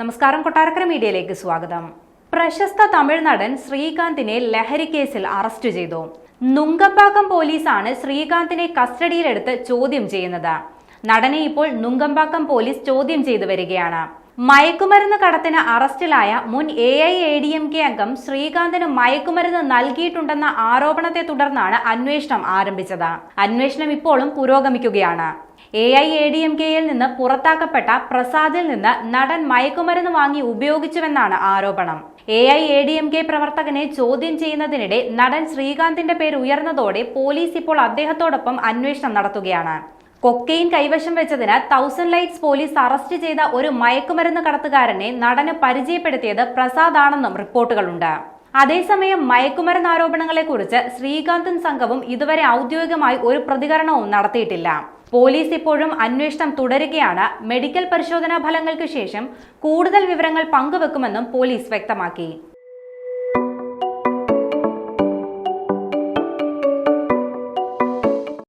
നമസ്കാരം, കൊട്ടാരക്കര മീഡിയയിലേക്ക് സ്വാഗതം. പ്രശസ്ത തമിഴ് നടൻ ശ്രീകാന്തിനെ ലഹരി കേസിൽ അറസ്റ്റ് ചെയ്തു. നുങ്കമ്പാക്കം പോലീസാണ് ശ്രീകാന്തിനെ കസ്റ്റഡിയിലെടുത്ത് ചോദ്യം ചെയ്യുന്നത്. നടനെ ഇപ്പോൾ നുങ്കമ്പാക്കം പോലീസ് ചോദ്യം ചെയ്തു വരികയാണ്. മയക്കുമരുന്ന് കടത്തിന് അറസ്റ്റിലായ മുൻ AIADMK അംഗം ശ്രീകാന്തിന് മയക്കുമരുന്ന് നൽകിയിട്ടുണ്ടെന്ന ആരോപണത്തെ തുടർന്നാണ് അന്വേഷണം ആരംഭിച്ചത്. അന്വേഷണം ഇപ്പോഴും പുരോഗമിക്കുകയാണ്. AIADMKയിൽ നിന്ന് പുറത്താക്കപ്പെട്ട പ്രസാദിൽ നിന്ന് നടൻ മയക്കുമരുന്ന് വാങ്ങി ഉപയോഗിച്ചുവെന്നാണ് ആരോപണം. AIADMK പ്രവർത്തകനെ ചോദ്യം ചെയ്യുന്നതിനിടെ നടൻ ശ്രീകാന്തിന്റെ പേര് ഉയർന്നതോടെ പോലീസ് ഇപ്പോൾ അദ്ദേഹത്തോടൊപ്പം അന്വേഷണം നടത്തുകയാണ്. കൊക്കെയിൻ കൈവശം വെച്ചതിന് 1000 ലൈറ്റ്സ് പോലീസ് അറസ്റ്റ് ചെയ്ത ഒരു മയക്കുമരുന്ന് കടത്തുകാരനെ നടന് പരിചയപ്പെടുത്തിയത് പ്രസാദ് ആണെന്നും റിപ്പോർട്ടുകളുണ്ട്. അതേസമയം മയക്കുമരുന്ന് ആരോപണങ്ങളെക്കുറിച്ച് ശ്രീകാന്തും സംഘവും ഇതുവരെ ഔദ്യോഗികമായി ഒരു പ്രതികരണവും നടത്തിയിട്ടില്ല. പോലീസ് ഇപ്പോഴും അന്വേഷണം തുടരുകയാണ്. മെഡിക്കൽ പരിശോധനാ ഫലങ്ങൾക്ക് ശേഷം കൂടുതൽ വിവരങ്ങൾ പങ്കുവെക്കുമെന്നും പോലീസ് വ്യക്തമാക്കി.